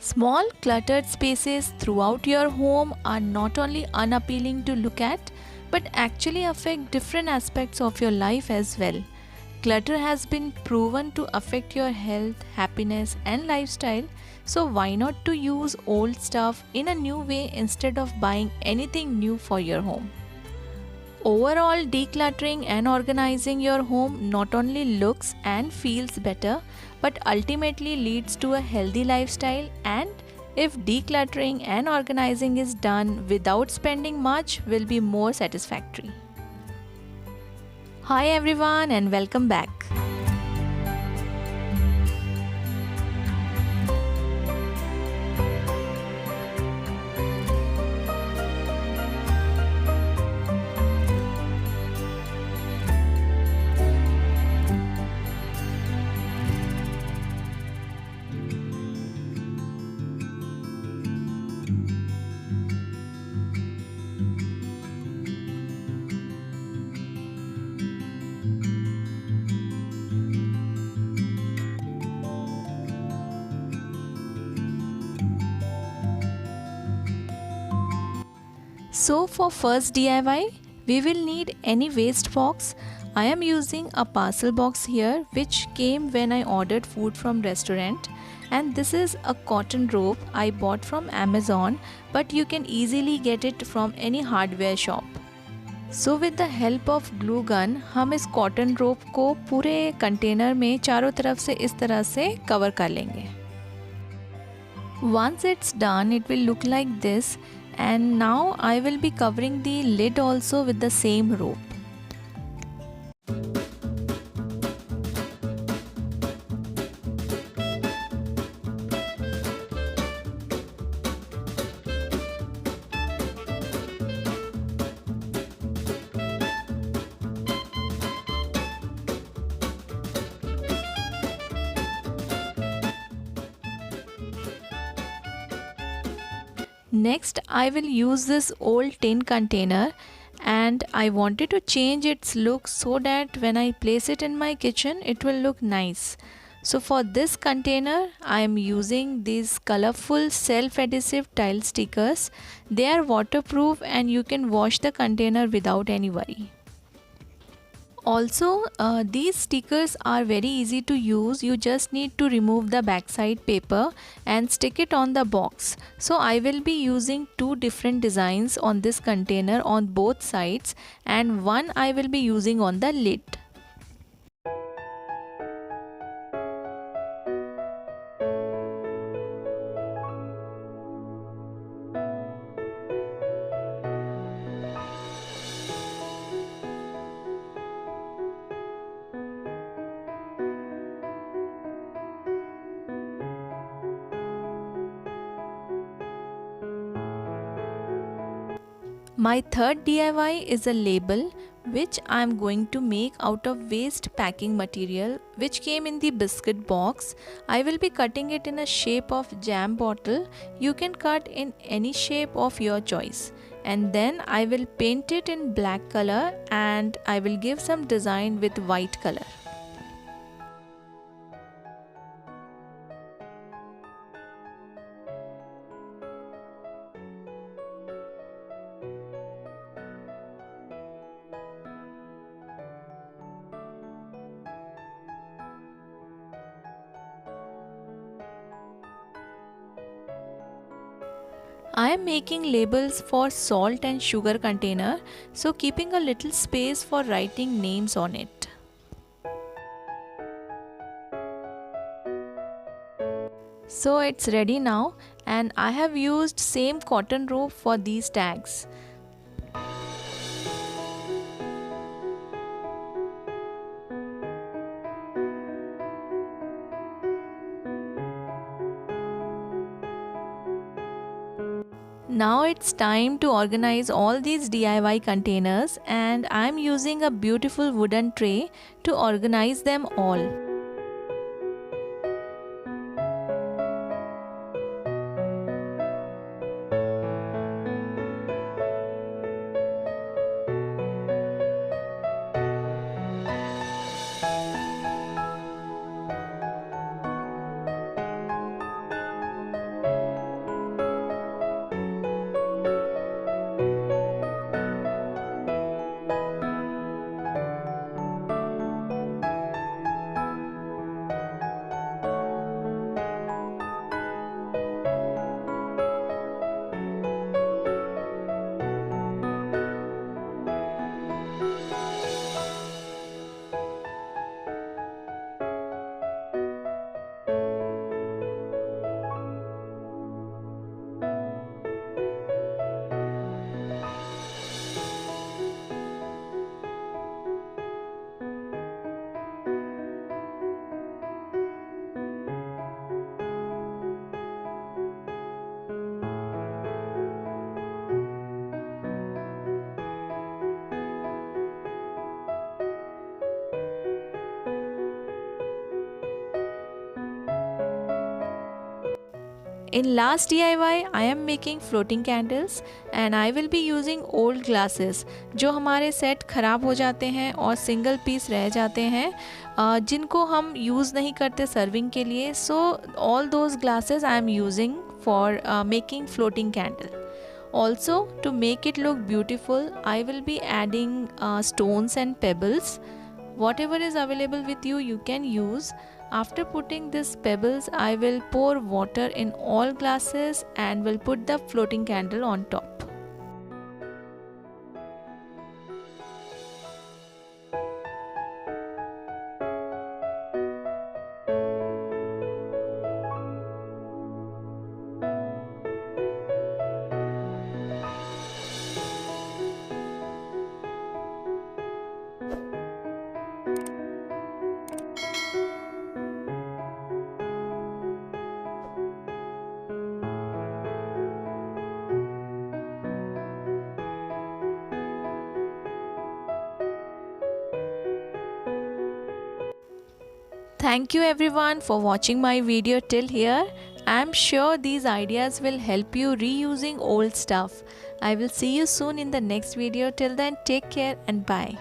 Small cluttered spaces throughout your home are not only unappealing to look at, but actually affect different aspects of your life as well. Clutter has been proven to affect your health, happiness, and lifestyle, so why not to use old stuff in a new way instead of buying anything new for your home? Overall, decluttering and organizing your home not only looks and feels better, but ultimately leads to a healthy lifestyle. And if decluttering and organizing is done without spending much, will be more satisfactory. Hi everyone and welcome back. So for first DIY, we will need any waste box. I am using a parcel box here which came when I ordered food from restaurant, and this is a cotton rope I bought from Amazon, but you can easily get it from any hardware shop. So with the help of glue gun हम इस cotton rope को पूरे container में चारों तरफ से इस तरह से कवर कर लेंगे. Once it's done, it will look like this, and now I will be covering the lid also with the same rope. Next, I will use this old tin container, and I wanted to change its look so that when I place it in my kitchen, it will look nice. So for this container, I am using these colorful self-adhesive tile stickers. They are waterproof and you can wash the container without any worry. Also, these stickers are very easy to use. You just need to remove the backside paper and stick it on the box. So I will be using two different designs on this container on both sides, and one I will be using on the lid. My third DIY is a label which I am going to make out of waste packing material which came in the biscuit box. I will be cutting it in a shape of jam bottle. You can cut in any shape of your choice. And then I will paint it in black color and I will give some design with white color. I am making labels for salt and sugar container, so keeping a little space for writing names on it. So it's ready now, and I have used same cotton rope for these tags. Now it's time to organize all these DIY containers, and I'm using a beautiful wooden tray to organize them all. In last DIY, I am making floating candles and I will be using old glasses जो हमारे set ख़राब हो जाते हैं और single piece रह जाते हैं जिनको हम यूज़ नहीं करते सर्विंग के लिए. So all those glasses I am using for making floating candle. Also, to make it look beautiful, I will be adding stones and pebbles. Whatever is available with you, you can use. After putting these pebbles, I will pour water in all glasses and will put the floating candle on top. Thank you everyone for watching my video till here. I am sure these ideas will help you reusing old stuff. I will see you soon in the next video. Till then, take care and bye.